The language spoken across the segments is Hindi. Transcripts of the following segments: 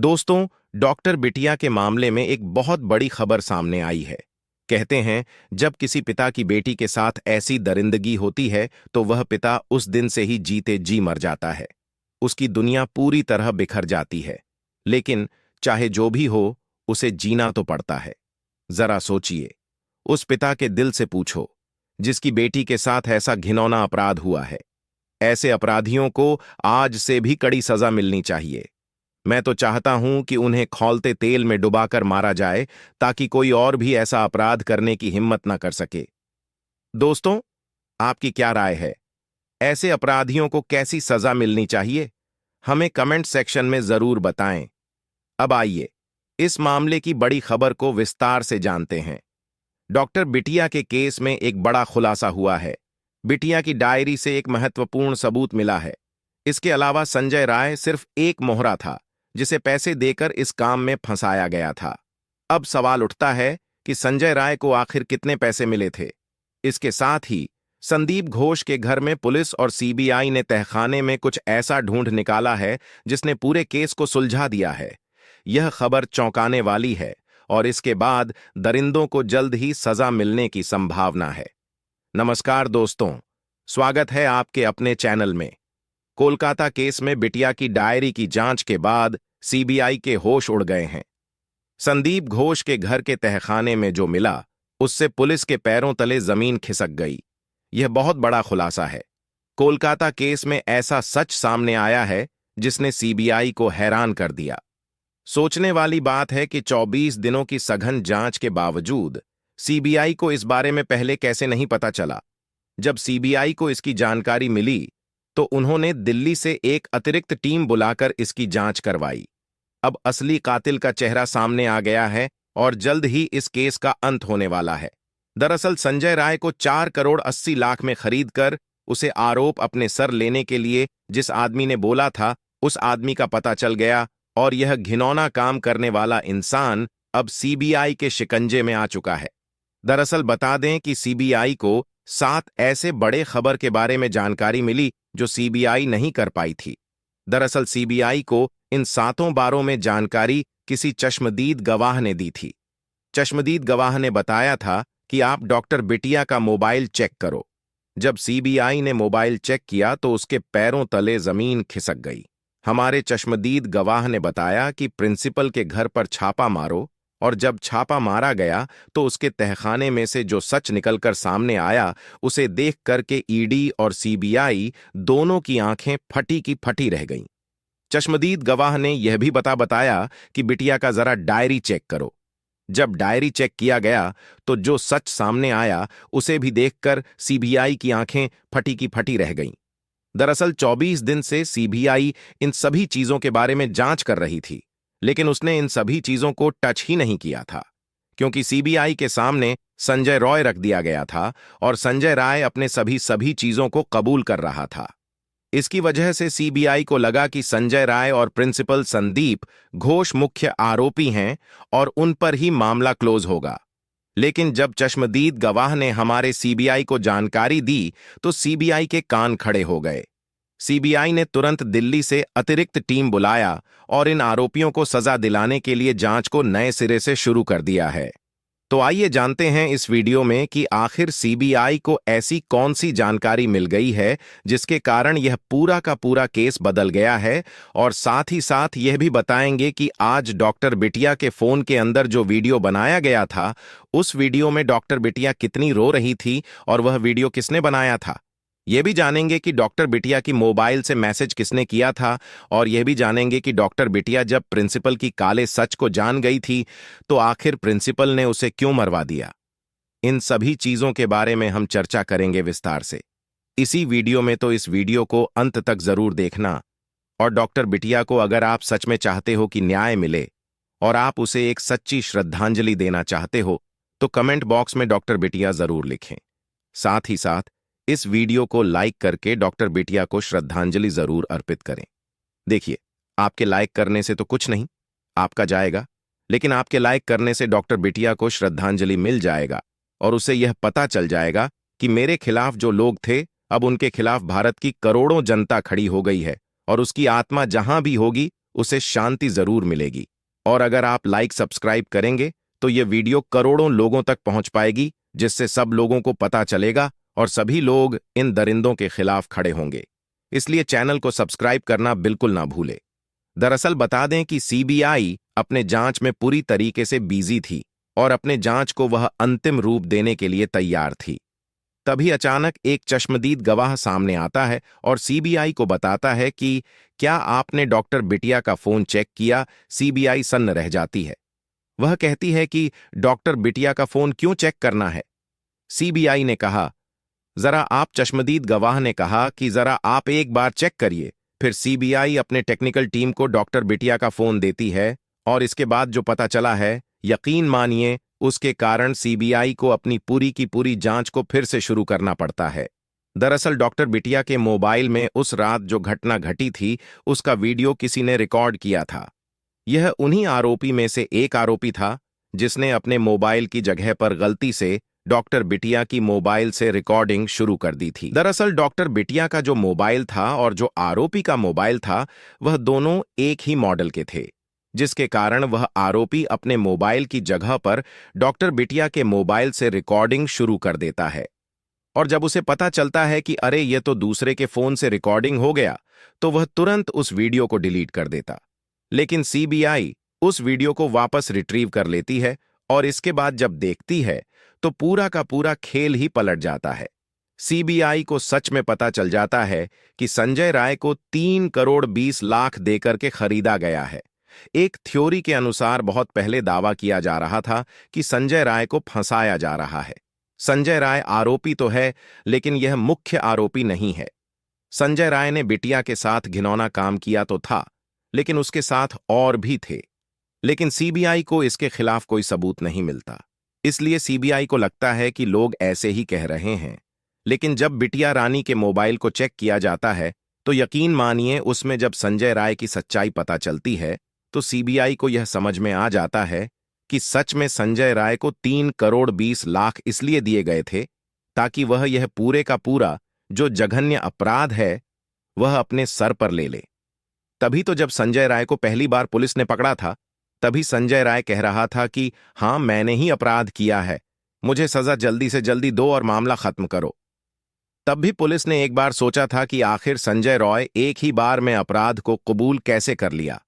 दोस्तों, डॉक्टर बिटिया के मामले में एक बहुत बड़ी खबर सामने आई है। कहते हैं, जब किसी पिता की बेटी के साथ ऐसी दरिंदगी होती है तो वह पिता उस दिन से ही जीते जी मर जाता है। उसकी दुनिया पूरी तरह बिखर जाती है। लेकिन चाहे जो भी हो, उसे जीना तो पड़ता है। जरा सोचिए, उस पिता के दिल से पूछो, जिसकी बेटी के साथ ऐसा घिनौना अपराध हुआ है। ऐसे अपराधियों को आज से भी कड़ी सजा मिलनी चाहिए। मैं तो चाहता हूं कि उन्हें खौलते तेल में डुबाकर मारा जाए, ताकि कोई और भी ऐसा अपराध करने की हिम्मत न कर सके। दोस्तों, आपकी क्या राय है? ऐसे अपराधियों को कैसी सजा मिलनी चाहिए? हमें कमेंट सेक्शन में जरूर बताएं। अब आइए, इस मामले की बड़ी खबर को विस्तार से जानते हैं। डॉक्टर बिटिया के केस में एक बड़ा खुलासा हुआ है। बिटिया की डायरी से एक महत्वपूर्ण सबूत मिला है। इसके अलावा संजय राय सिर्फ एक मोहरा था, जिसे पैसे देकर इस काम में फंसाया गया था। अब सवाल उठता है कि संजय राय को आखिर कितने पैसे मिले थे। इसके साथ ही संदीप घोष के घर में पुलिस और सीबीआई ने तहखाने में कुछ ऐसा ढूंढ निकाला है जिसने पूरे केस को सुलझा दिया है। यह खबर चौंकाने वाली है और इसके बाद दरिंदों को जल्द ही सजा मिलने की संभावना है। नमस्कार दोस्तों, स्वागत है आपके अपने चैनल में। कोलकाता केस में बिटिया की डायरी की जांच के बाद सीबीआई के होश उड़ गए हैं। संदीप घोष के घर के तहखाने में जो मिला, उससे पुलिस के पैरों तले जमीन खिसक गई। यह बहुत बड़ा खुलासा है। कोलकाता केस में ऐसा सच सामने आया है जिसने सीबीआई को हैरान कर दिया। सोचने वाली बात है कि 24 दिनों की सघन जांच के बावजूद सीबीआई को इस बारे में पहले कैसे नहीं पता चला। जब सीबीआई को इसकी जानकारी मिली तो उन्होंने दिल्ली से एक अतिरिक्त टीम बुलाकर इसकी जांच करवाई। अब असली कातिल का चेहरा सामने आ गया है और जल्द ही इस केस का अंत होने वाला है। दरअसल संजय राय को 4 करोड़ 80 लाख में खरीदकर उसे आरोप अपने सर लेने के लिए जिस आदमी ने बोला था, उस आदमी का पता चल गया और यह घिनौना काम करने वाला इंसान अब सीबीआई के शिकंजे में आ चुका है। दरअसल बता दें कि सीबीआई को 7 ऐसे बड़े खबर के बारे में जानकारी मिली जो सीबीआई नहीं कर पाई थी। दरअसल सीबीआई को इन 7 बारों में जानकारी किसी चश्मदीद गवाह ने दी थी। चश्मदीद गवाह ने बताया था कि आप डॉक्टर बिटिया का मोबाइल चेक करो। जब सीबीआई ने मोबाइल चेक किया तो उसके पैरों तले जमीन खिसक गई। हमारे चश्मदीद गवाह ने बताया कि प्रिंसिपल के घर पर छापा मारो, और जब छापा मारा गया तो उसके तहखाने में से जो सच निकलकर सामने आया, उसे देख करके ईडी और सीबीआई दोनों की आंखें फटी की फटी रह गईं। चश्मदीद गवाह ने यह भी बताया कि बिटिया का जरा डायरी चेक करो। जब डायरी चेक किया गया तो जो सच सामने आया, उसे भी देखकर सीबीआई की आंखें फटी की फटी रह गईं। दरअसल 24 दिन से सीबीआई इन सभी चीजों के बारे में जांच कर रही थी, लेकिन उसने इन सभी चीजों को टच ही नहीं किया था, क्योंकि सीबीआई के सामने संजय रॉय रख दिया गया था और संजय राय अपने सभी चीजों को कबूल कर रहा था। इसकी वजह से सीबीआई को लगा कि संजय राय और प्रिंसिपल संदीप घोष मुख्य आरोपी हैं और उन पर ही मामला क्लोज होगा। लेकिन जब चश्मदीद गवाह ने हमारे सीबीआई को जानकारी दी तो सीबीआई के कान खड़े हो गए। सीबीआई ने तुरंत दिल्ली से अतिरिक्त टीम बुलाया और इन आरोपियों को सजा दिलाने के लिए जांच को नए सिरे से शुरू कर दिया है। तो आइए जानते हैं इस वीडियो में कि आखिर सीबीआई को ऐसी कौन सी जानकारी मिल गई है जिसके कारण यह पूरा का पूरा केस बदल गया है, और साथ ही साथ यह भी बताएंगे कि आज डॉक्टर बिटिया के फोन के अंदर जो वीडियो बनाया गया था, उस वीडियो में डॉक्टर बिटिया कितनी रो रही थी और वह वीडियो किसने बनाया था। यह भी जानेंगे कि डॉक्टर बिटिया की मोबाइल से मैसेज किसने किया था, और यह भी जानेंगे कि डॉक्टर बिटिया जब प्रिंसिपल की काले सच को जान गई थी तो आखिर प्रिंसिपल ने उसे क्यों मरवा दिया। इन सभी चीजों के बारे में हम चर्चा करेंगे विस्तार से इसी वीडियो में, तो इस वीडियो को अंत तक जरूर देखना। और डॉक्टर बिटिया को अगर आप सच में चाहते हो कि न्याय मिले और आप उसे एक सच्ची श्रद्धांजलि देना चाहते हो, तो कमेंट बॉक्स में डॉक्टर बिटिया जरूर लिखें। साथ ही साथ इस वीडियो को लाइक करके डॉक्टर बिटिया को श्रद्धांजलि जरूर अर्पित करें। देखिए, आपके लाइक करने से तो कुछ नहीं आपका जाएगा, लेकिन आपके लाइक करने से डॉक्टर बिटिया को श्रद्धांजलि मिल जाएगा और उसे यह पता चल जाएगा कि मेरे खिलाफ जो लोग थे, अब उनके खिलाफ भारत की करोड़ों जनता खड़ी हो गई है और उसकी आत्मा जहां भी होगी उसे शांति जरूर मिलेगी। और अगर आप लाइक सब्सक्राइब करेंगे तो ये वीडियो करोड़ों लोगों तक पहुंच पाएगी, जिससे सब लोगों को पता चलेगा और सभी लोग इन दरिंदों के खिलाफ खड़े होंगे। इसलिए चैनल को सब्सक्राइब करना बिल्कुल ना भूले। दरअसल बता दें कि सीबीआई अपने जांच में पूरी तरीके से बिजी थी और अपने जांच को वह अंतिम रूप देने के लिए तैयार थी। तभी अचानक एक चश्मदीद गवाह सामने आता है और सीबीआई को बताता है कि क्या आपने डॉक्टर बिटिया का फोन चेक किया। सीबीआई सन्न रह जाती है। वह कहती है कि डॉक्टर बिटिया का फोन क्यों चेक करना है। सीबीआई ने कहा, जरा आप चश्मदीद गवाह ने कहा कि जरा आप एक बार चेक करिए। फिर सीबीआई अपने टेक्निकल टीम को डॉक्टर बिटिया का फोन देती है और इसके बाद जो पता चला है, यकीन मानिए उसके कारण सीबीआई को अपनी पूरी की पूरी जांच को फिर से शुरू करना पड़ता है। दरअसल डॉक्टर बिटिया के मोबाइल में उस रात जो घटना घटी थी उसका वीडियो किसी ने रिकॉर्ड किया था। यह उन्हीं आरोपी में से एक आरोपी था जिसने अपने मोबाइल की जगह पर गलती से डॉक्टर बिटिया की मोबाइल से रिकॉर्डिंग शुरू कर दी थी। दरअसल डॉक्टर बिटिया का जो मोबाइल था और जो आरोपी का मोबाइल था वह दोनों एक ही मॉडल के थे, जिसके कारण वह आरोपी अपने मोबाइल की जगह पर डॉक्टर बिटिया के मोबाइल से रिकॉर्डिंग शुरू कर देता है। और जब उसे पता चलता है कि अरे ये तो दूसरे के फोन से रिकॉर्डिंग हो गया, तो वह तुरंत उस वीडियो को डिलीट कर देता। लेकिन सीबीआई उस वीडियो को वापस रिट्रीव कर लेती है और इसके बाद जब देखती है तो पूरा का पूरा खेल ही पलट जाता है। सीबीआई को सच में पता चल जाता है कि संजय राय को 3 करोड़ 20 लाख देकर के खरीदा गया है। एक थ्योरी के अनुसार बहुत पहले दावा किया जा रहा था कि संजय राय को फंसाया जा रहा है। संजय राय आरोपी तो है, लेकिन यह मुख्य आरोपी नहीं है। संजय राय ने बिटिया के साथ घिनौना काम किया तो था, लेकिन उसके साथ और भी थे। लेकिन सीबीआई को इसके खिलाफ कोई सबूत नहीं मिलता, इसलिए सीबीआई को लगता है कि लोग ऐसे ही कह रहे हैं। लेकिन जब बिटिया रानी के मोबाइल को चेक किया जाता है तो यकीन मानिए उसमें जब संजय राय की सच्चाई पता चलती है तो सीबीआई को यह समझ में आ जाता है कि सच में संजय राय को 3 करोड़ 20 लाख इसलिए दिए गए थे ताकि वह यह पूरे का पूरा जो जघन्य अपराध है वह अपने सर पर ले ले। तभी तो जब संजय राय को पहली बार पुलिस ने पकड़ा था, तभी संजय राय कह रहा था कि हां मैंने ही अपराध किया है, मुझे सजा जल्दी से जल्दी दो और मामला खत्म करो। तब भी पुलिस ने एक बार सोचा था कि आखिर संजय रॉय एक ही बार में अपराध को कबूल कैसे कर लिया।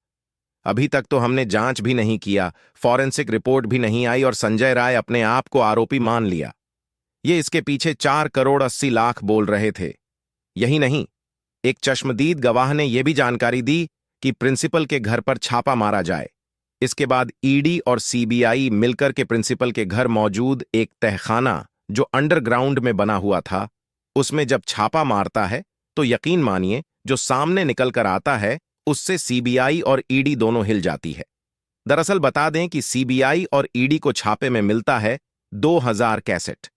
अभी तक तो हमने जांच भी नहीं किया, फॉरेंसिक रिपोर्ट भी नहीं आई और संजय राय अपने आप को आरोपी मान लिया। ये इसके पीछे 4 करोड़ 80 लाख बोल रहे थे। यही नहीं, एक चश्मदीद गवाह ने यह भी जानकारी दी कि प्रिंसिपल के घर पर छापा मारा जाए। इसके बाद ईडी और सीबीआई मिलकर के प्रिंसिपल के घर मौजूद एक तहखाना जो अंडरग्राउंड में बना हुआ था, उसमें जब छापा मारता है तो यकीन मानिए जो सामने निकल कर आता है उससे सीबीआई और ईडी दोनों हिल जाती है। दरअसल बता दें कि सीबीआई और ईडी को छापे में मिलता है 2000 कैसेट।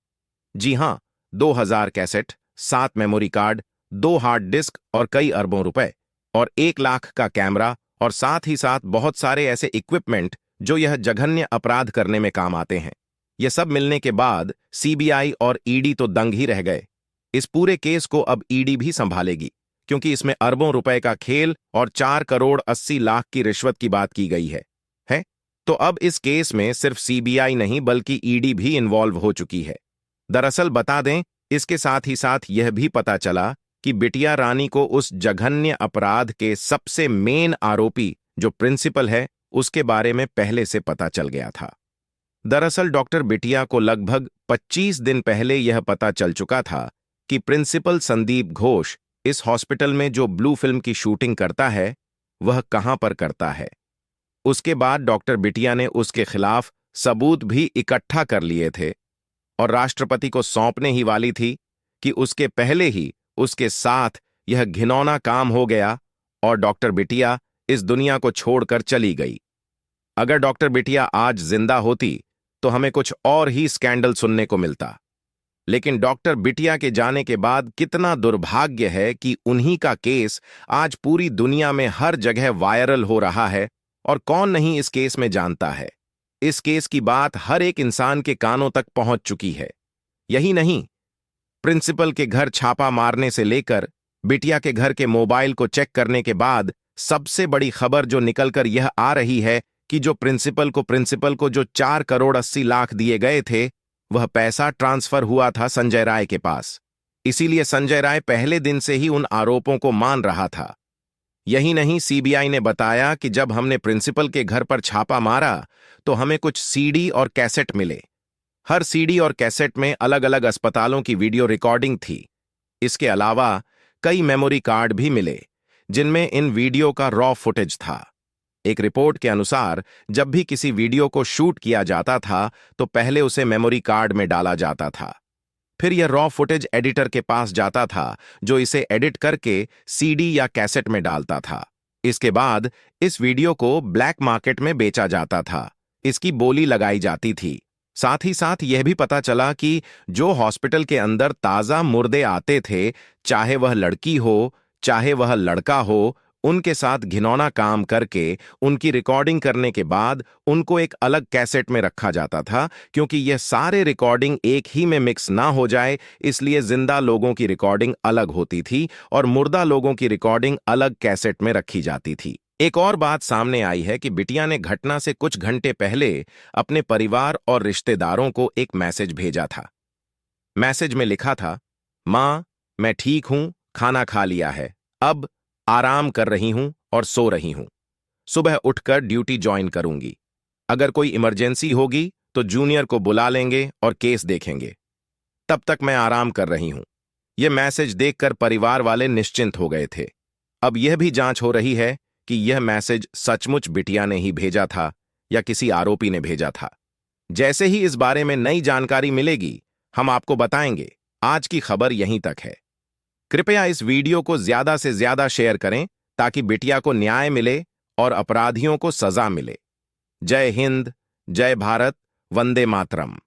जी हां, 2000 cassette, 7 memory card, 2 hard disk और कई अरबों रुपए और 1 लाख का कैमरा और साथ ही साथ बहुत सारे ऐसे इक्विपमेंट जो यह जघन्य अपराध करने में काम आते हैं। यह सब मिलने के बाद सीबीआई और ईडी तो दंग ही रह गए। इस पूरे केस को अब ईडी भी संभालेगी, क्योंकि इसमें अरबों रुपए का खेल और 4 करोड़ 80 लाख की रिश्वत की बात की गई है। तो अब इस केस में सिर्फ सीबीआई नहीं बल्कि ईडी भी इन्वॉल्व हो चुकी है। दरअसल बता दें, इसके साथ ही साथ यह भी पता चला कि बिटिया रानी को उस जघन्य अपराध के सबसे मेन आरोपी जो प्रिंसिपल है उसके बारे में पहले से पता चल गया था। दरअसल डॉक्टर बिटिया को लगभग 25 दिन पहले यह पता चल चुका था कि प्रिंसिपल संदीप घोष इस हॉस्पिटल में जो ब्लू फिल्म की शूटिंग करता है वह कहां पर करता है। उसके बाद डॉक्टर बिटिया ने उसके खिलाफ सबूत भी इकट्ठा कर लिए थे और राष्ट्रपति को सौंपने ही वाली थी कि उसके पहले ही उसके साथ यह घिनौना काम हो गया और डॉक्टर बिटिया इस दुनिया को छोड़कर चली गई। अगर डॉक्टर बिटिया आज जिंदा होती तो हमें कुछ और ही स्कैंडल सुनने को मिलता। लेकिन डॉक्टर बिटिया के जाने के बाद कितना दुर्भाग्य है कि उन्हीं का केस आज पूरी दुनिया में हर जगह वायरल हो रहा है और कौन नहीं इस केस में जानता है। इस केस की बात हर एक इंसान के कानों तक पहुंच चुकी है। यही नहीं, प्रिंसिपल के घर छापा मारने से लेकर बिटिया के घर के मोबाइल को चेक करने के बाद सबसे बड़ी खबर जो निकलकर यह आ रही है कि जो प्रिंसिपल को जो 4 करोड़ 80 लाख दिए गए थे, वह पैसा ट्रांसफर हुआ था संजय राय के पास। इसीलिए संजय राय पहले दिन से ही उन आरोपों को मान रहा था। यही नहीं, सीबीआई ने बताया कि जब हमने प्रिंसिपल के घर पर छापा मारा तो हमें कुछ सीडी और कैसेट मिले। हर सीडी और कैसेट में अलग अलग अस्पतालों की वीडियो रिकॉर्डिंग थी। इसके अलावा कई मेमोरी कार्ड भी मिले जिनमें इन वीडियो का रॉ फुटेज था। एक रिपोर्ट के अनुसार जब भी किसी वीडियो को शूट किया जाता था तो पहले उसे मेमोरी कार्ड में डाला जाता था, फिर यह रॉ फुटेज एडिटर के पास जाता था जो इसे एडिट करके सीडी या कैसेट में डालता था। इसके बाद इस वीडियो को ब्लैक मार्केट में बेचा जाता था, इसकी बोली लगाई जाती थी। साथ ही साथ यह भी पता चला कि जो हॉस्पिटल के अंदर ताजा मुर्दे आते थे, चाहे वह लड़की हो चाहे वह लड़का हो, उनके साथ घिनौना काम करके उनकी रिकॉर्डिंग करने के बाद उनको एक अलग कैसेट में रखा जाता था, क्योंकि यह सारे रिकॉर्डिंग एक ही में मिक्स ना हो जाए, इसलिए जिंदा लोगों की रिकॉर्डिंग अलग होती थी और मुर्दा लोगों की रिकॉर्डिंग अलग कैसेट में रखी जाती थी। एक और बात सामने आई है कि बिटिया ने घटना से कुछ घंटे पहले अपने परिवार और रिश्तेदारों को एक मैसेज भेजा था। मैसेज में लिखा था, मां, मैं ठीक हूं, खाना खा लिया है, अब आराम कर रही हूं और सो रही हूं। सुबह उठकर ड्यूटी ज्वाइन करूंगी। अगर कोई इमरजेंसी होगी तो जूनियर को बुला लेंगे और केस देखेंगे। तब तक मैं आराम कर रही हूं। यह मैसेज देखकर परिवार वाले निश्चिंत हो गए थे। अब यह भी जांच हो रही है कि यह मैसेज सचमुच बिटिया ने ही भेजा था या किसी आरोपी ने भेजा था। जैसे ही इस बारे में नई जानकारी मिलेगी, हम आपको बताएंगे। आज की खबर यहीं तक है। कृपया इस वीडियो को ज्यादा से ज्यादा शेयर करें ताकि बिटिया को न्याय मिले और अपराधियों को सजा मिले। जय हिंद, जय भारत, वंदे मातरम।